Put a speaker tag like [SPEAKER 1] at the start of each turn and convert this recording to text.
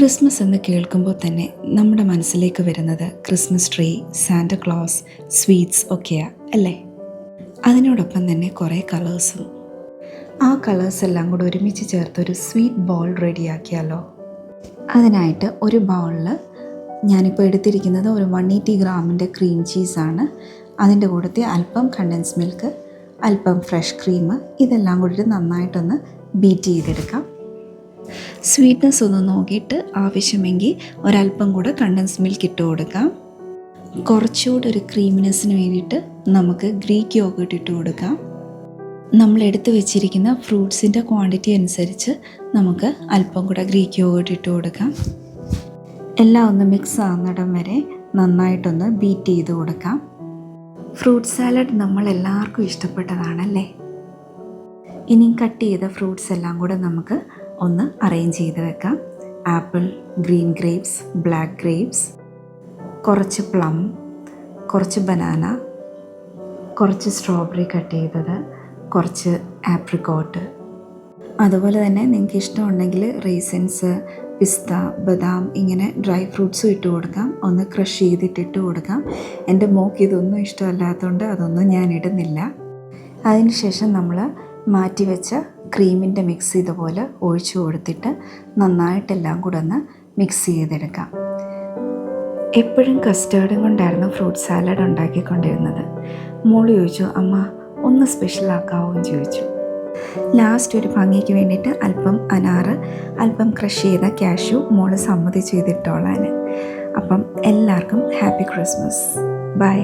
[SPEAKER 1] Christmas എന്ന് കേൾക്കുമ്പോൾ തന്നെ നമ്മുടെ മനസ്സിലേക്ക് വരുന്നത് ക്രിസ്മസ് ട്രീ, സാന്റക്ലോസ്, സ്വീറ്റ്സ് ഒക്കെയാണ് അല്ലേ? അതിനോടൊപ്പം തന്നെ കുറേ കളേഴ്സും. ആ കളേഴ്സ് എല്ലാം കൂടെ ഒരുമിച്ച് ചേർത്തൊരു സ്വീറ്റ് ബോൾ റെഡിയാക്കിയാലോ? അതിനായിട്ട് ഒരു ബൗളിൽ ഞാനിപ്പോൾ എടുത്തിരിക്കുന്നത് ഒരു 180 ഗ്രാമിൻ്റെ ക്രീം ചീസാണ്. അതിൻ്റെ കൂടത്തിൽ അല്പം കണ്ടൻസ് മിൽക്ക്, അല്പം ഫ്രഷ് ക്രീം, ഇതെല്ലാം കൂടി നന്നായിട്ടൊന്ന് ബീറ്റ് ചെയ്തെടുക്കാം. സ്വീറ്റ്നെസ് ഒന്ന് നോക്കിയിട്ട് ആവശ്യമെങ്കിൽ ഒരല്പം കൂടെ കണ്ടൻസ് മിൽക്ക് ഇട്ട് കൊടുക്കാം. കുറച്ചുകൂടെ ഒരു ക്രീമിനെസ്സിന് വേണ്ടിയിട്ട് നമുക്ക് ഗ്രീക്ക് യോഗർട്ട് ഇട്ട് കൊടുക്കാം. നമ്മൾ എടുത്തു വെച്ചിരിക്കുന്ന ഫ്രൂട്ട്സിൻ്റെ ക്വാണ്ടിറ്റി അനുസരിച്ച് നമുക്ക് അല്പം കൂടെ ഗ്രീക്ക് യോഗർട്ട് ഇട്ട് കൊടുക്കാം. എല്ലാം ഒന്ന് മിക്സ് ആകുന്നിടം വരെ നന്നായിട്ടൊന്ന് ബീറ്റ് ചെയ്ത് കൊടുക്കാം. ഫ്രൂട്ട് സാലഡ് നമ്മളെല്ലാവർക്കും ഇഷ്ടപ്പെട്ടതാണല്ലേ? ഇനി കട്ട് ചെയ്ത ഫ്രൂട്ട്സ് എല്ലാം കൂടെ നമുക്ക് ഒന്ന് അറേഞ്ച് ചെയ്ത് വെക്കാം. Apple, green grapes, black grapes, കുറച്ച് പ്ലം, കുറച്ച് ബനാന, കുറച്ച് സ്ട്രോബെറി കട്ട് ചെയ്തത്, കുറച്ച് ആപ്രിക്കോട്ട്. അതുപോലെ തന്നെ നിങ്ങൾക്ക് ഇഷ്ടമുണ്ടെങ്കിൽ റേസിൻസ്, പിസ്ത, ബദാം ഇങ്ങനെ ഡ്രൈ ഫ്രൂട്ട്സും ഇട്ട് കൊടുക്കാം. ഒന്ന് ക്രഷ് ചെയ്തിട്ടിട്ട് കൊടുക്കാം. എൻ്റെ മോൾക്ക് ഇതൊന്നും ഇഷ്ടമല്ലാത്തതുകൊണ്ട് അതൊന്നും ഞാൻ ഇടുന്നില്ല. അതിനുശേഷം നമ്മൾ മാറ്റി വെച്ച ക്രീമിൻ്റെ മിക്സ് ഇതുപോലെ ഒഴിച്ചു കൊടുത്തിട്ട് നന്നായിട്ടെല്ലാം കൂടെ ഒന്ന് മിക്സ് ചെയ്തെടുക്കാം. എപ്പോഴും കസ്റ്റേർഡും കൊണ്ടായിരുന്നു ഫ്രൂട്ട് സാലഡ് ഉണ്ടാക്കിക്കൊണ്ടിരുന്നത്. മോള് ചോദിച്ചു, അമ്മ ഒന്ന് സ്പെഷ്യലാക്കാവോ എന്ന് ചോദിച്ചു. ലാസ്റ്റ് ഒരു ഭംഗിക്ക് വേണ്ടിയിട്ട് അല്പം അനാറ്, അല്പം ക്രഷ് ചെയ്ത കാഷ്യൂ മോള് സമ്മതിച്ചു ചെയ്തിട്ടോളാൻ. അപ്പം എല്ലാവർക്കും ഹാപ്പി ക്രിസ്മസ്. ബൈ.